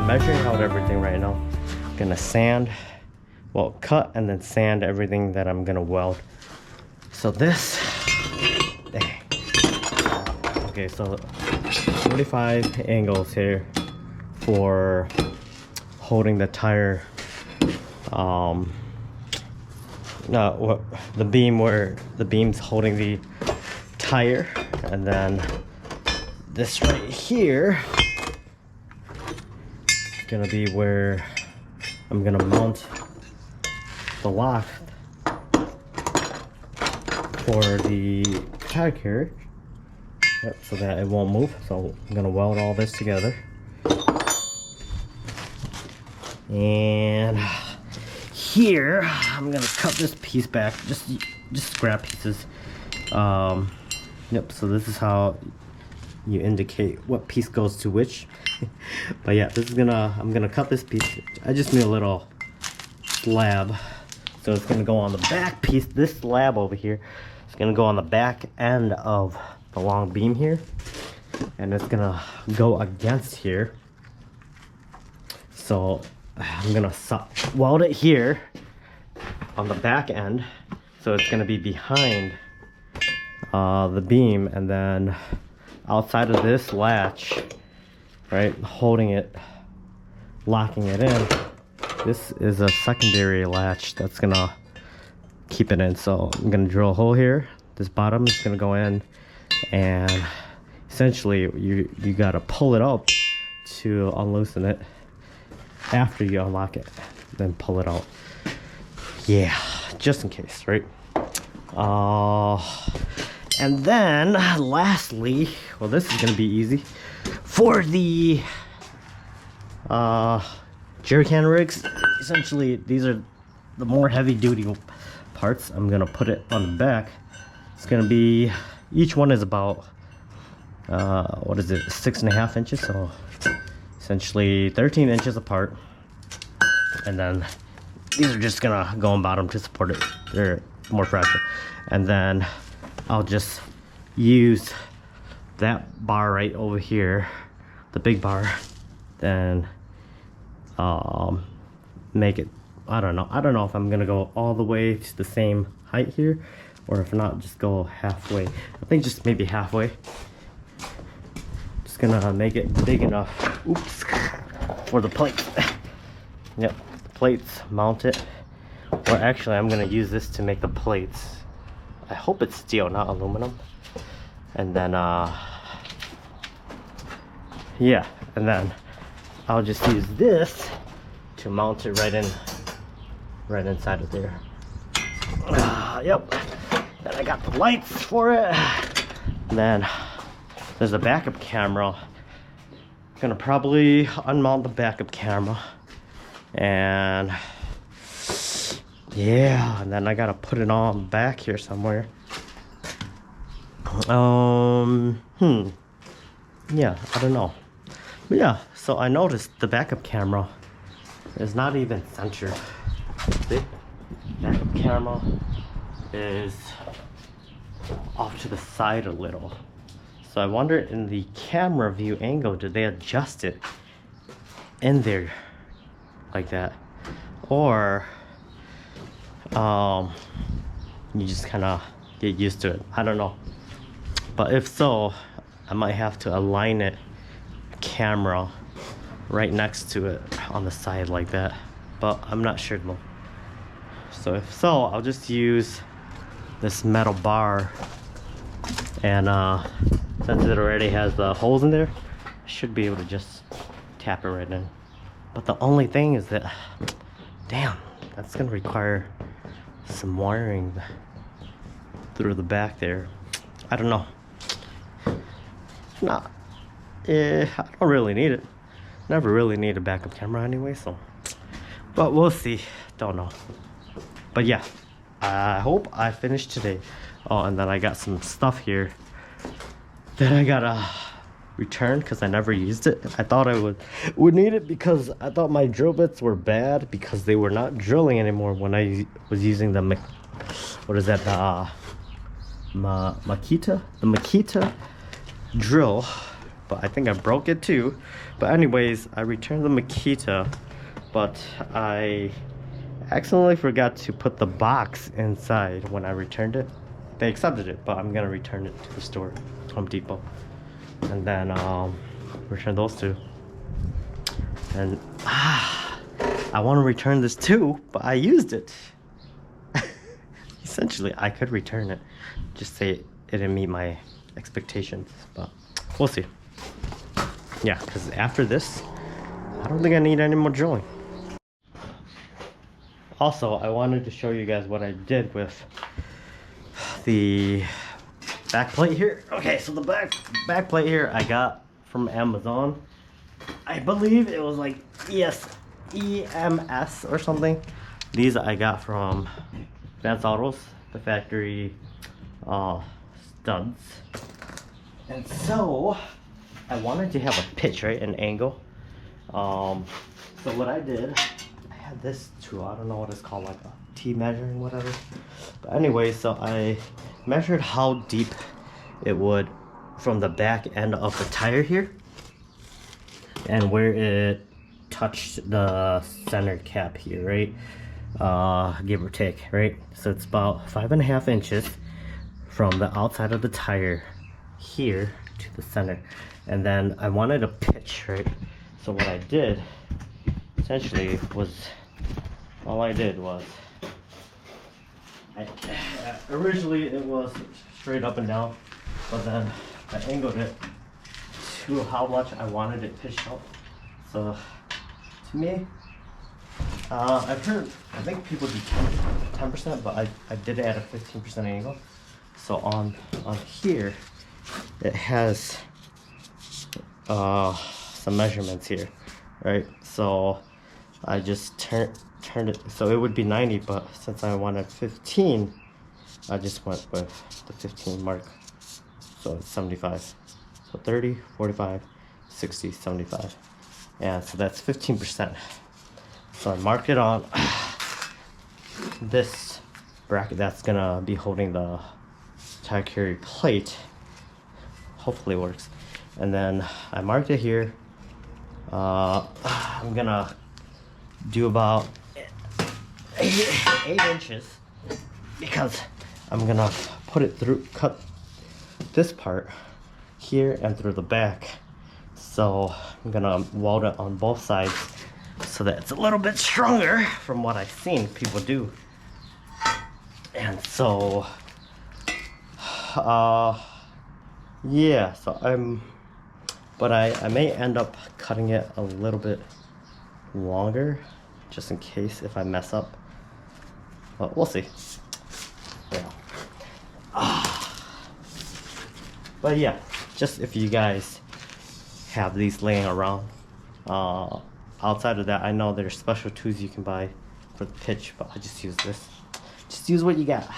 measuring out everything right now. Gonna sand, well, cut and then sand everything that I'm gonna weld. So this, dang. Okay, so 45 angles here for holding the tire, the beam where the beam's holding the tire, and then this right here is gonna be where I'm gonna mount the lock for the tire carriage. Yep, so that it won't move. So I'm gonna weld all this together. And here I'm gonna cut this piece back, just scrap pieces. Yep, so this is how you indicate what piece goes to which. But yeah, this is I'm gonna cut this piece. I just need a little slab, so it's gonna go on the back piece. This slab over here is gonna go on the back end of the long beam here, and it's gonna go against here. So I'm gonna weld it here on the back end, so it's gonna be behind the beam, and then outside of this latch, right, holding it, locking it in, this is a secondary latch that's gonna keep it in. So I'm gonna drill a hole here. This bottom is gonna go in, and essentially you gotta pull it up to unloosen it after you unlock it, then pull it out. Yeah, just in case, right? And then lastly, well, this is gonna be easy, for the jerry can rigs, essentially these are the more heavy duty parts. I'm gonna put it on the back. It's gonna be, each one is about what is it, 6.5 inches, so essentially 13 inches apart. And then these are just gonna go on bottom to support it. They're more fragile. And then I'll just use that bar right over here, the big bar, then make it, I don't know if I'm gonna go all the way to the same height here, or if not, just go halfway. I think just maybe halfway. Just gonna make it big enough, oops, for the plates. Yep, the plates, mount it. Or actually, I'm gonna use this to make the plates. I hope it's steel, not aluminum. And then, yeah, and then I'll just use this to mount it right inside of there. Yep. Then I got the lights for it. And then there's a backup camera. Gonna probably unmount the backup camera. And yeah, and then I gotta put it on back here somewhere. Yeah, I don't know. But yeah, so I noticed the backup camera is not even centered. The backup camera is off to the side a little. So I wonder, in the camera view angle, did they adjust it in there like that? Or you just kind of get used to it. I don't know. But if so, I might have to align it, camera, right next to it on the side like that. But I'm not sure though. So if so, I'll just use this metal bar, and since it already has the holes in there, I should be able to just tap it right in. But the only thing is that, damn, that's gonna require some wiring through the back there. I don't know. Nah, I don't really need it. Never really need a backup camera anyway, so. But we'll see. Don't know. But yeah, I hope I finished today. Oh, and then I got some stuff here that I gotta return because I never used it. I thought I would need it because I thought my drill bits were bad because they were not drilling anymore when I was using the Makita drill. But I think I broke it too. But anyways, I returned the Makita, but I accidentally forgot to put the box inside when I returned it. They accepted it, but I'm gonna return it to the store, Home Depot, and then return those two. And I want to return this too, but I used it. Essentially, I could return it, just say it didn't meet my expectations, but we'll see. Yeah, because after this, I don't think I need any more drilling. Also, I wanted to show you guys what I did with the back plate here. Okay, so the back plate here I got from Amazon. I believe it was like EMS or something. These I got from Vance Autos, the factory studs. And so I wanted to have a pitch, right, an angle. So what I did, I had this tool, I don't know what it's called, like a T measuring, whatever. But anyway, so I measured how deep it would from the back end of the tire here and where it touched the center cap here, right? Give or take, right? So it's about 5.5 inches from the outside of the tire here to the center. And then I wanted a pitch, right? So what I did essentially was, all I did was, originally it was straight up and down, but then I angled it to how much I wanted it pitched up. So to me, I've heard, I think people do 10%, but I did it at a 15% angle. So on here, it has some measurements here, right? So I just turned it, so it would be 90, but since I wanted 15, I just went with the 15 mark. So it's 75. So 30, 45, 60, 75. And so that's 15%. So I marked it on this bracket that's gonna be holding the Takiri plate. Hopefully it works. And then I marked it here. I'm gonna do about 8 inches because I'm gonna put it through, cut this part here and through the back. So I'm gonna weld it on both sides so that it's a little bit stronger from what I've seen people do. And so yeah, so but I may end up cutting it a little bit longer just in case if I mess up, but we'll see. Yeah. But yeah, just if you guys have these laying around, outside of that, I know there's special tools you can buy for the pitch, but I just use this. Just use what you got.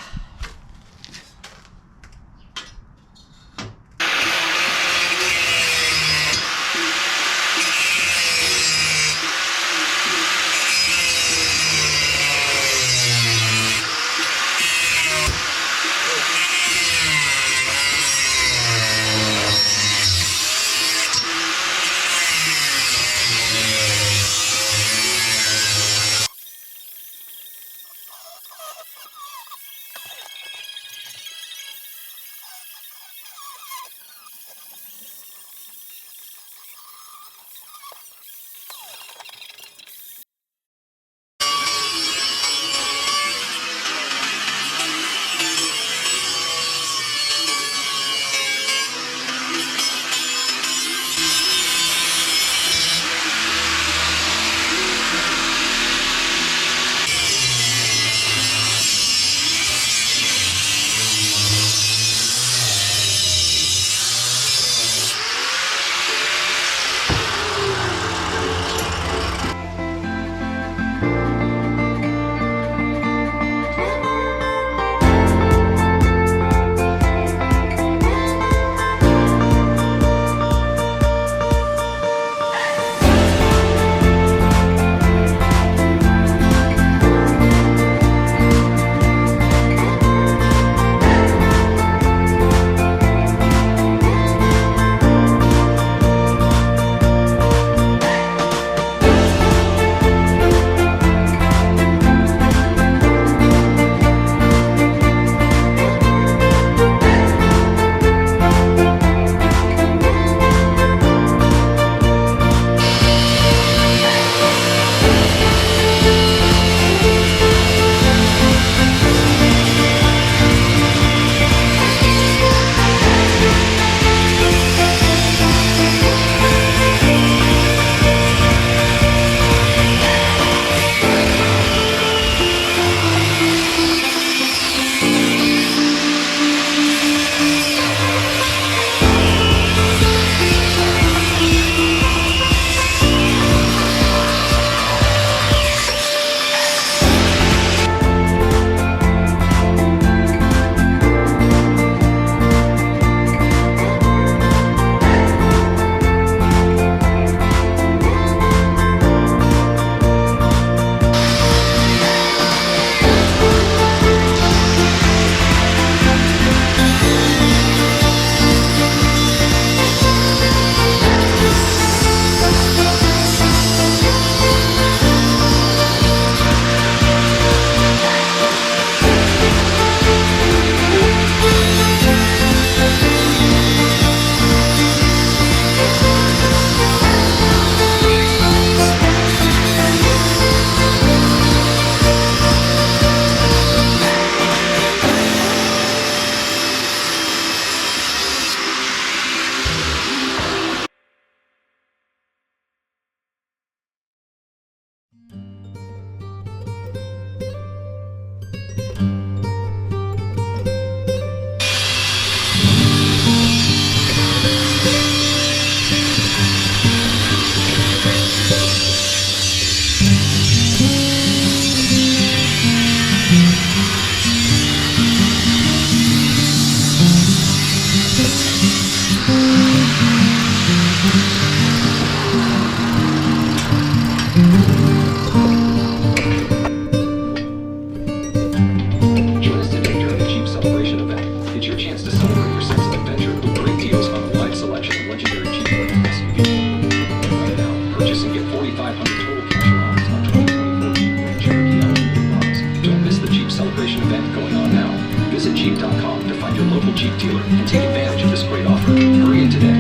Jeep dealer and take advantage of this great offer. Hurry in today.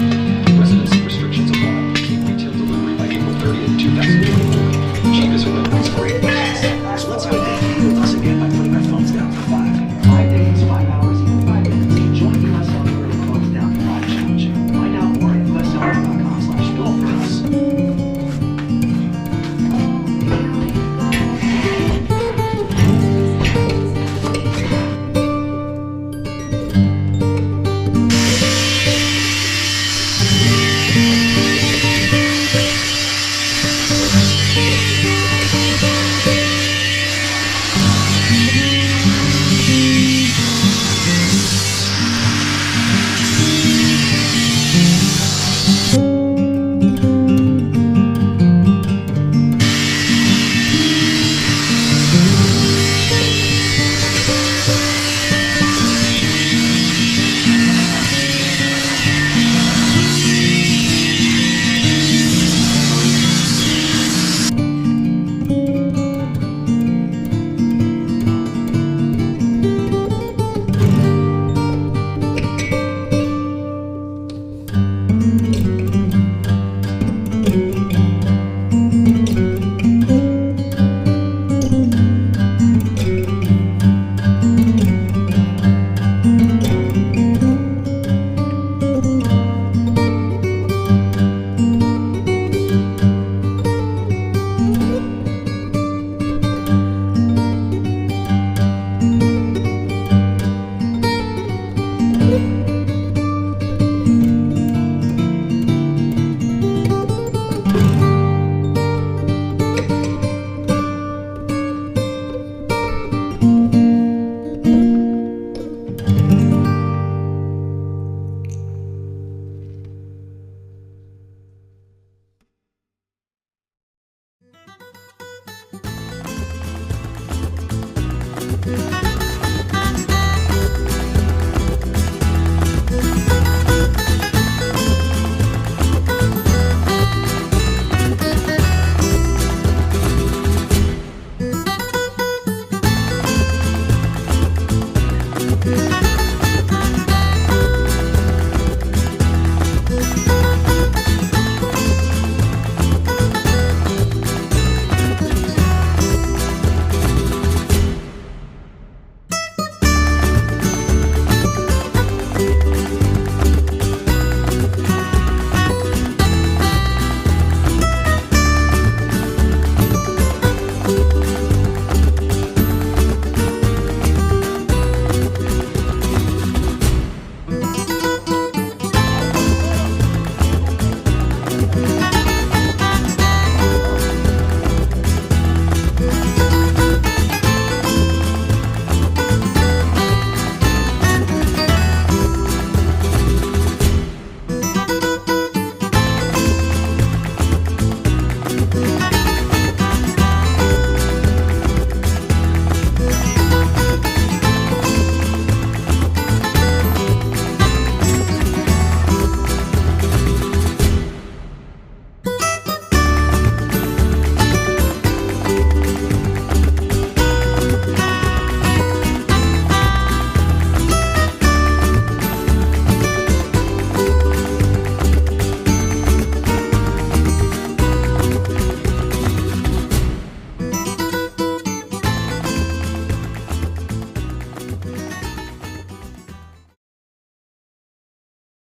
Residency restrictions apply. Keep retail delivery by April 30th, 2024. Jeep is a winner. That's great. So let's go with us again by putting our phones down for 5 days, 5 hours, even 5 minutes. Join the US Putting Your Phones Down for 5 challenge. Find out more at uscellular.com/built-for-us.